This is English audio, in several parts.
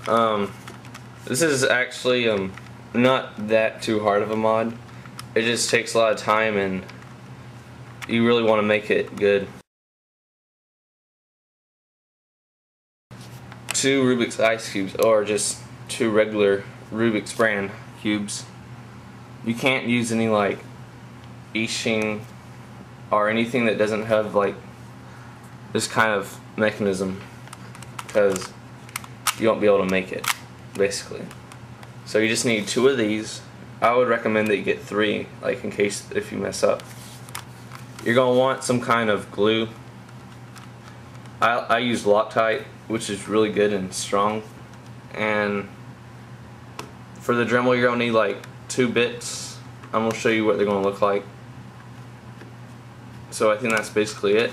This is actually not that too hard of a mod. It just takes a lot of time and you really want to make it good. 2 Rubik's ice cubes, or just 2 regular Rubik's brand cubes. You can't use any like Ising or anything that doesn't have like this kind of mechanism, because you won't be able to make it basically. So you just need 2 of these. I would recommend that you get 3, like in case if you mess up. You're going to want some kind of glue. I use Loctite, which is really good and strong. And for the Dremel, you're going to need like 2 bits. I'm going to show you what they're going to look like. So I think that's basically it.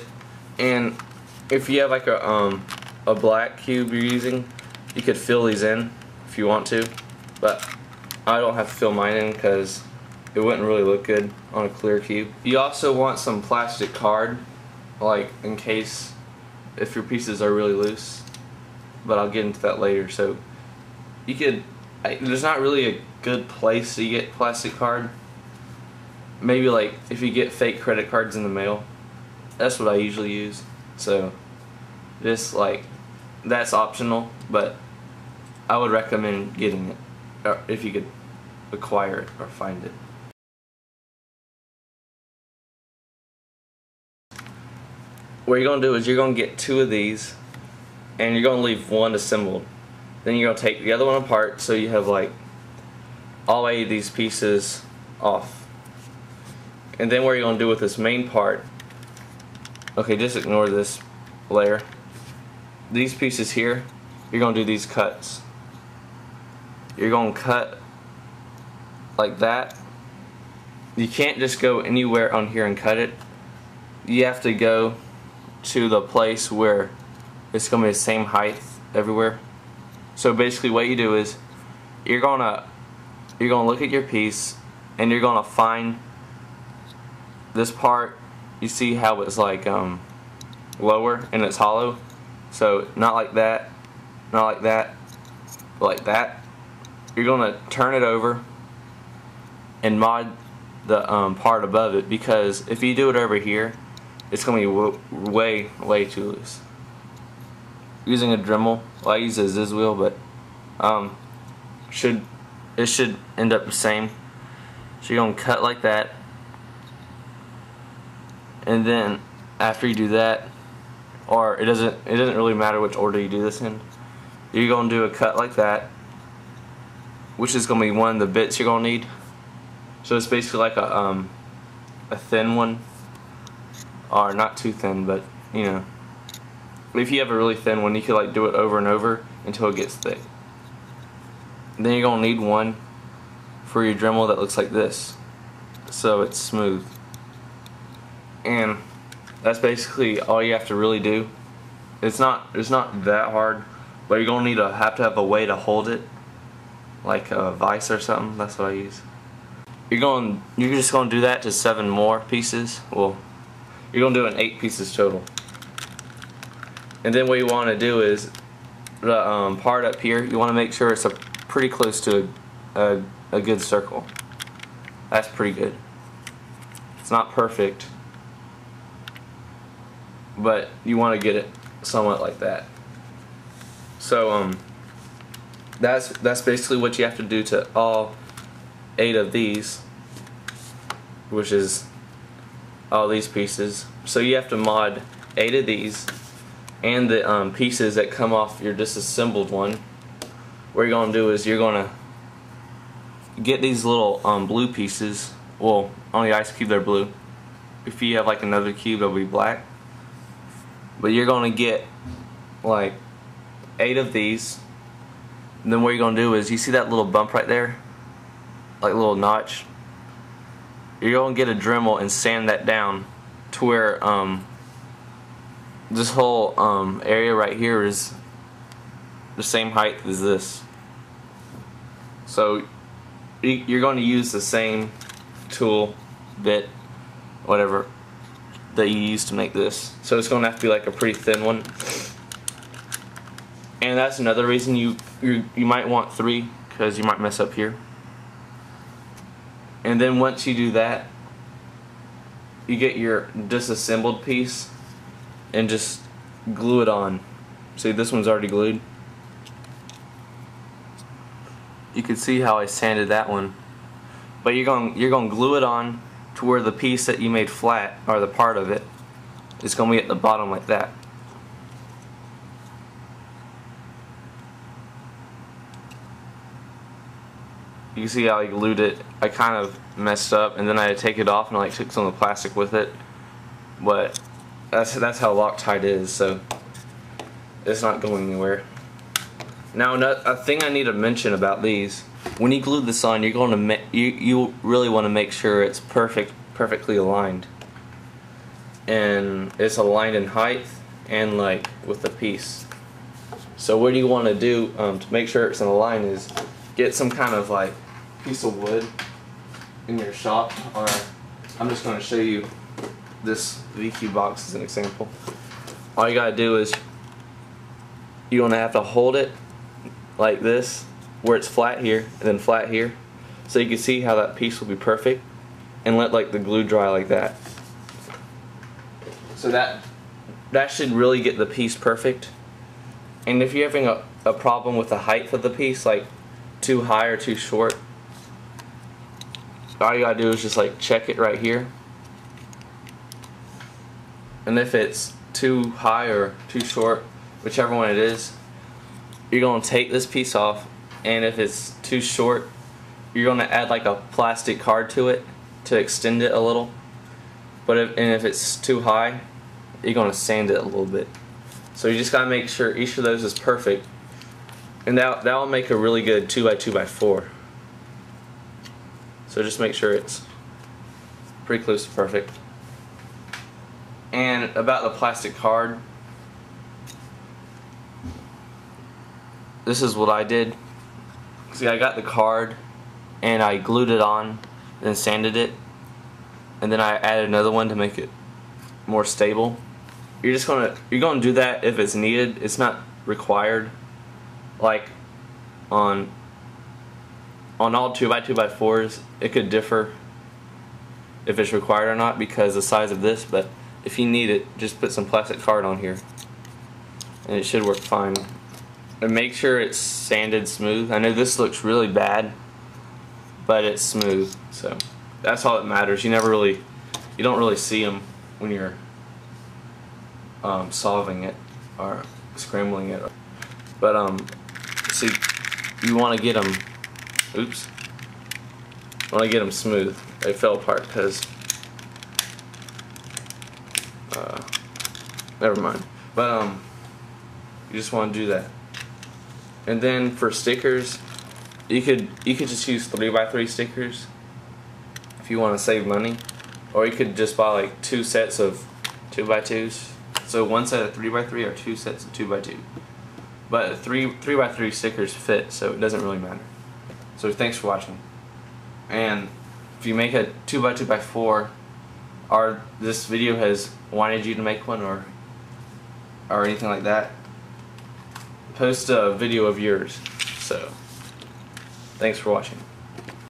And if you have like a black cube you're using, you could fill these in if you want to, but I don't have to fill mine in because it wouldn't really look good on a clear cube. You also want some plastic card, like in case if your pieces are really loose, but I'll get into that later. So you could, there's not really a good place to get plastic card. Maybe like if you get fake credit cards in the mail, that's what I usually use. So just like, that's optional, but I would recommend getting it, or if you could acquire it or find it. What you're going to do is you're going to get 2 of these and you're going to leave 1 assembled. Then you're going to take the other one apart so you have like all 8 of these pieces off. And then what you're going to do with this main part, okay, just ignore this layer. These pieces here, you're going to do these cuts. You're going to cut like that. You can't just go anywhere on here and cut it. You have to go to the place where it's going to be the same height everywhere. So basically what you do is you're going to look at your piece and you're going to find this part. You see how it's like lower and it's hollow. So not like that, not like that, but like that. You're going to turn it over and mod the part above it, because if you do it over here, it's going to be way too loose. Using a Dremel, well, I use a Ziz wheel, but it should end up the same. So you're going to cut like that, and then after you do that, or it doesn't really matter which order you do this in, you're going to do a cut like that, which is going to be one of the bits you're going to need. So it's basically like a thin one, or not too thin, but you know, if you have a really thin one, you can like do it over and over until it gets thick. And then you're going to need one for your Dremel that looks like this, so it's smooth. And that's basically all you have to really do. It's not that hard, but you're going to have to have a way to hold it, like a vise or something. That's what I use. You're just going to do that to 7 more pieces. Well, you're going to do it in 8 pieces total. And then what you want to do is the part up here, you want to make sure it's pretty close to a good circle. That's pretty good. It's not perfect, but you want to get it somewhat like that. So that's basically what you have to do to all 8 of these, which is all these pieces. So you have to mod 8 of these and the pieces that come off your disassembled one. What you're going to do is you're going to get these little blue pieces. Well, on the ice cube they're blue. If you have like another cube, it'll be black. But you're going to get like 8 of these. And then what you're going to do is, you see that little bump right there? Like a little notch? You're going to get a Dremel and sand that down to where this whole area right here is the same height as this. So you're going to use the same tool, bit, whatever, that you used to make this. So it's going to have to be like a pretty thin one. And that's another reason you might want 3, because you might mess up here. And then once you do that, you get your disassembled piece and just glue it on. See, this one's already glued. You can see how I sanded that one. But you're going to glue it on to where the piece that you made flat, or the part of it, is going to be at the bottom like that. You can see how I glued it. I kind of messed up, and then I had to take it off and I like took some of the plastic with it. But that's how Loctite is, so it's not going anywhere. Now, a thing I need to mention about these: when you glue this on, you're going to you really want to make sure it's perfectly aligned, and it's aligned in height and like with the piece. So what you want to do to make sure it's in a line is get some kind of like piece of wood in your shop, or I'm just going to show you this VQ box as an example. All you gotta do is you're gonna have to hold it like this, where it's flat here and then flat here, so you can see how that piece will be perfect, and let like the glue dry like that. So that should really get the piece perfect. And if you're having a problem with the height of the piece, like too high or too short, all you gotta do is just like check it right here, and if it's too high or too short, whichever one it is, you're going to take this piece off, and if it's too short, you're going to add like a plastic card to it to extend it a little. But if it's too high, you're going to sand it a little bit. So you just got to make sure each of those is perfect, and that will make a really good 2x2x4. So just make sure it's pretty close to perfect. And about the plastic card, this is what I did. See, I got the card and I glued it on, then sanded it, and then I added another one to make it more stable. You're gonna do that if it's needed. It's not required. Like on all 2x2x4s, it could differ if it's required or not because of the size of this, but if you need it, just put some plastic card on here and it should work fine. And make sure it's sanded smooth. I know this looks really bad, but it's smooth, so that's all that matters. You don't really see them when you're solving it or scrambling it. But see, you want to get them. Oops. I want to get them smooth. They fell apart because. Never mind. But you just want to do that. And then for stickers, you could just use 3x3 stickers if you want to save money, or you could just buy like 2 sets of 2x2s. So 1 set of 3x3 or 2 sets of 2x2. But 3x3 stickers fit, so it doesn't really matter. So thanks for watching. And if you make a 2x2x4, or this video has wanted you to make one, or anything like that, post a video of yours. So thanks for watching.